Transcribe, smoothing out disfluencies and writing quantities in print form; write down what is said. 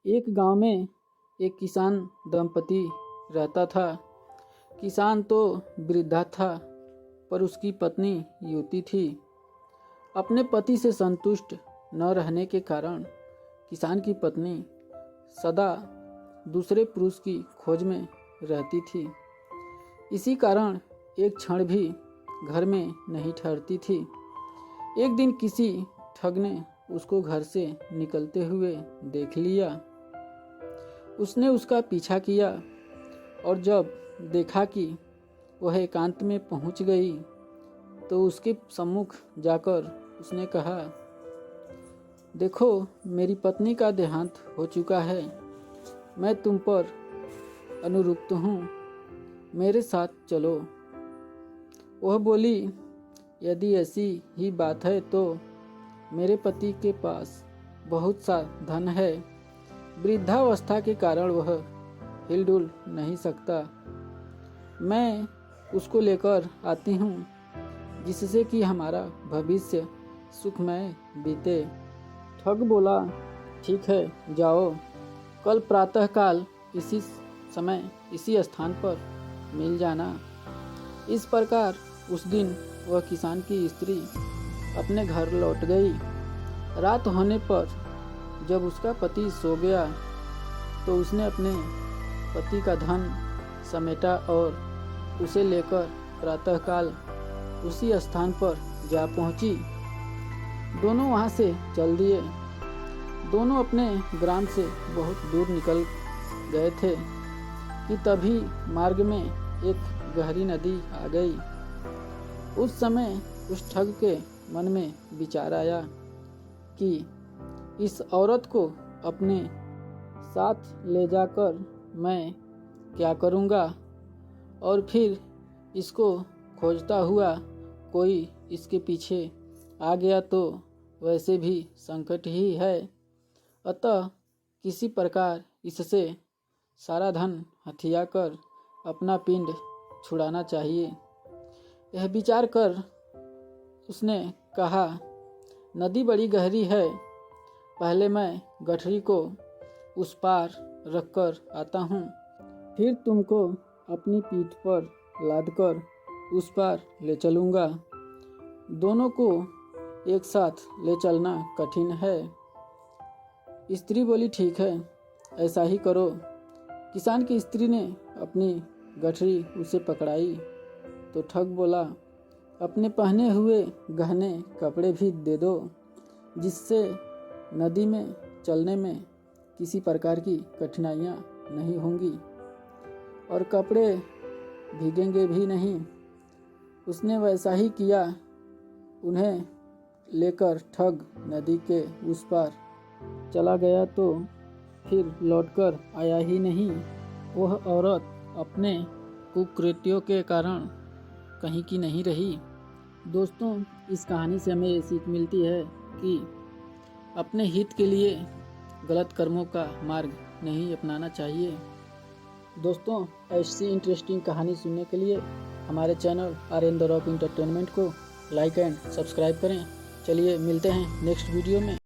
एक गांव में एक किसान दंपति रहता था। किसान तो वृद्धा था, पर उसकी पत्नी युवती थी। अपने पति से संतुष्ट न रहने के कारण किसान की पत्नी सदा दूसरे पुरुष की खोज में रहती थी। इसी कारण एक क्षण भी घर में नहीं ठहरती थी। एक दिन किसी ठग ने उसको घर से निकलते हुए देख लिया। उसने उसका पीछा किया और जब देखा कि वह एकांत में पहुंच गई तो उसके सम्मुख जाकर उसने कहा, देखो, मेरी पत्नी का देहांत हो चुका है। मैं तुम पर अनुरक्त हूँ, मेरे साथ चलो। वह बोली, यदि ऐसी ही बात है तो मेरे पति के पास बहुत सा धन है। वृद्धावस्था के कारण वह हिलडुल नहीं सकता। मैं उसको लेकर आती हूँ, जिससे कि हमारा भविष्य सुखमय बीते। ठग बोला, ठीक है, जाओ, कल प्रातःकाल इसी समय इसी स्थान पर मिल जाना। इस प्रकार उस दिन वह किसान की स्त्री अपने घर लौट गई। रात होने पर जब उसका पति सो गया तो उसने अपने पति का धन समेटा और उसे लेकर प्रातःकाल उसी स्थान पर जा पहुंची। दोनों वहां से चल दिए। दोनों अपने ग्राम से बहुत दूर निकल गए थे कि तभी मार्ग में एक गहरी नदी आ गई। उस समय उस ठग के मन में विचार आया कि इस औरत को अपने साथ ले जाकर मैं क्या करूँगा, और फिर इसको खोजता हुआ कोई इसके पीछे आ गया तो वैसे भी संकट ही है। अतः किसी प्रकार इससे सारा धन हथिया कर अपना पिंड छुड़ाना चाहिए। यह विचार कर उसने कहा, नदी बड़ी गहरी है, पहले मैं गठरी को उस पार रखकर आता हूँ, फिर तुमको अपनी पीठ पर लादकर उस पार ले चलूँगा। दोनों को एक साथ ले चलना कठिन है। स्त्री बोली, ठीक है, ऐसा ही करो। किसान की स्त्री ने अपनी गठरी उसे पकड़ाई तो ठग बोला, अपने पहने हुए गहने कपड़े भी दे दो, जिससे नदी में चलने में किसी प्रकार की कठिनाइयाँ नहीं होंगी और कपड़े भीगेंगे भी नहीं। उसने वैसा ही किया। उन्हें लेकर ठग नदी के उस पार चला गया तो फिर लौटकर आया ही नहीं। वह औरत अपने कुकृत्यों के कारण कहीं की नहीं रही। दोस्तों, इस कहानी से हमें ये सीख मिलती है कि अपने हित के लिए गलत कर्मों का मार्ग नहीं अपनाना चाहिए। दोस्तों, ऐसी इंटरेस्टिंग कहानी सुनने के लिए हमारे channel RN the rock entertainment को लाइक एंड सब्सक्राइब करें। चलिए मिलते हैं नेक्स्ट वीडियो में।